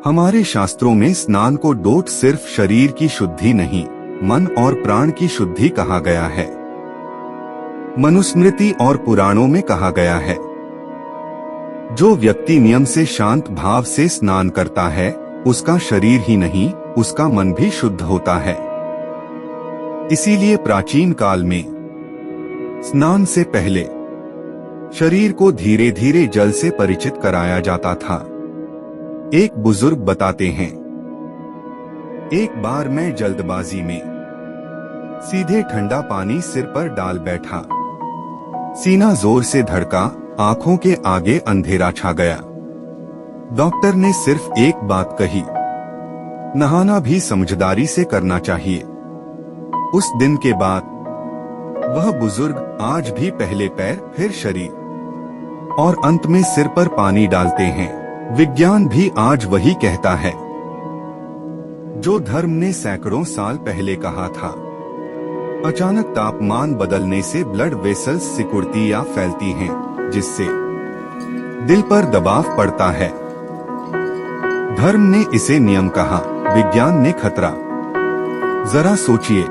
हमारे शास्त्रों में स्नान को डोट सिर्फ शरीर की शुद्धि नहीं, मन और प्राण की शुद्धि कहा गया है। मनुस्मृति और पुराणों में कहा गया है, जो व्यक्ति नियम से शांत भाव से स्नान करता है, उसका शरीर ही नहीं, उसका मन भी शुद्ध होता है। इसीलिए प्राचीन काल में स्नान से पहले शरीर को धीरे धीरे जल से परिचित कराया जाता था। एक बुजुर्ग बताते हैं, एक बार मैं जल्दबाजी में सीधे ठंडा पानी सिर पर डाल बैठा। सीना जोर से धड़का, आंखों के आगे अंधेरा छा गया। डॉक्टर ने सिर्फ एक बात कही, नहाना भी समझदारी से करना चाहिए। उस दिन के बाद वह बुजुर्ग आज भी पहले पैर फिर शरीर और अंत में सिर पर पानी डालते हैं। विज्ञान भी आज वही कहता है जो धर्म ने सैकड़ों साल पहले कहा था। अचानक तापमान बदलने से ब्लड वेसल्स सिकुड़ती या फैलती हैं, जिससे दिल पर दबाव पड़ता है। धर्म ने इसे नियम कहा, विज्ञान ने खतरा। जरा सोचिए,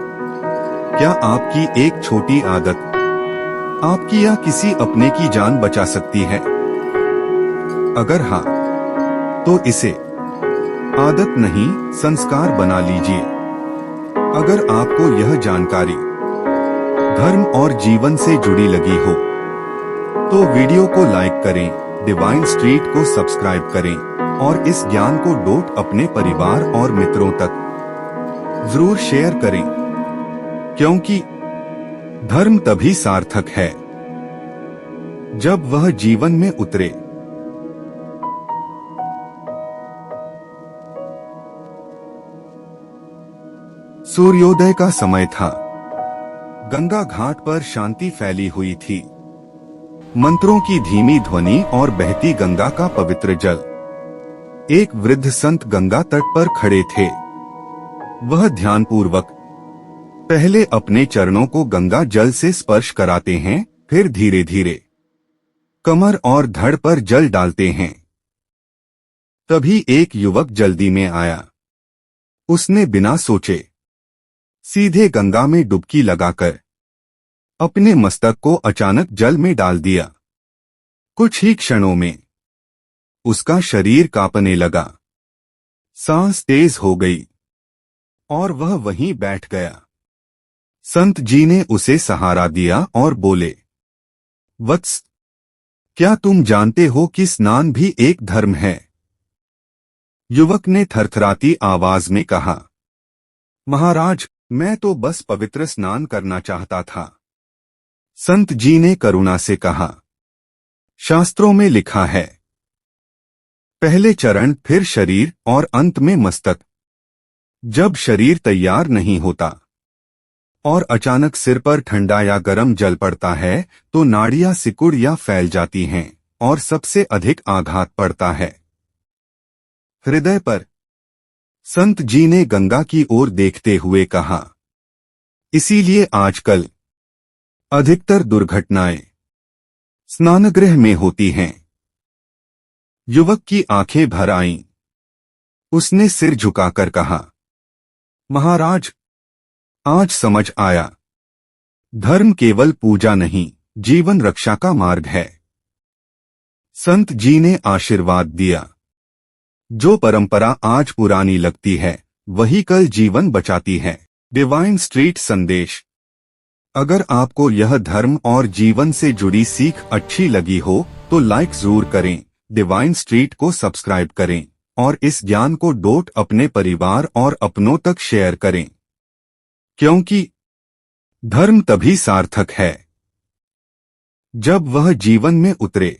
क्या आपकी एक छोटी आदत आपकी या किसी अपने की जान बचा सकती है? अगर हाँ, तो इसे आदत नहीं, संस्कार बना लीजिए। अगर आपको यह जानकारी धर्म और जीवन से जुड़ी लगी हो, तो वीडियो को लाइक करें, डिवाइन स्ट्रीट को सब्सक्राइब करें और इस ज्ञान को डोट अपने परिवार और मित्रों तक जरूर शेयर करें, क्योंकि धर्म तभी सार्थक है जब वह जीवन में उतरे। सूर्योदय का समय था। गंगा घाट पर शांति फैली हुई थी। मंत्रों की धीमी ध्वनि और बहती गंगा का पवित्र जल। एक वृद्ध संत गंगा तट पर खड़े थे। वह ध्यानपूर्वक पहले अपने चरणों को गंगा जल से स्पर्श कराते हैं, फिर धीरे धीरे कमर और धड़ पर जल डालते हैं। तभी एक युवक जल्दी में आया। उसने बिना सोचे सीधे गंगा में डुबकी लगाकर अपने मस्तक को अचानक जल में डाल दिया। कुछ ही क्षणों में उसका शरीर कांपने लगा, सांस तेज हो गई और वह वहीं बैठ गया। संत जी ने उसे सहारा दिया और बोले, वत्स, क्या तुम जानते हो कि स्नान भी एक धर्म है? युवक ने थरथराती आवाज में कहा, महाराज, मैं तो बस पवित्र स्नान करना चाहता था। संत जी ने करुणा से कहा, शास्त्रों में लिखा है, पहले चरण फिर शरीर और अंत में मस्तक। जब शरीर तैयार नहीं होता और अचानक सिर पर ठंडा या गर्म जल पड़ता है, तो नाड़ियां सिकुड़ या फैल जाती हैं और सबसे अधिक आघात पड़ता है हृदय पर। संत जी ने गंगा की ओर देखते हुए कहा, इसीलिए आजकल अधिकतर दुर्घटनाएं स्नानगृह में होती हैं। युवक की आंखें भर आईं। उसने सिर झुकाकर कहा, महाराज, आज समझ आया, धर्म केवल पूजा नहीं, जीवन रक्षा का मार्ग है। संत जी ने आशीर्वाद दिया, जो परंपरा आज पुरानी लगती है, वही कल जीवन बचाती है। डिवाइन स्ट्रीट संदेश। अगर आपको यह धर्म और जीवन से जुड़ी सीख अच्छी लगी हो, तो लाइक जरूर करें, डिवाइन स्ट्रीट को सब्सक्राइब करें और इस ज्ञान को डोट अपने परिवार और अपनों तक शेयर करें, क्योंकि धर्म तभी सार्थक है जब वह जीवन में उतरे।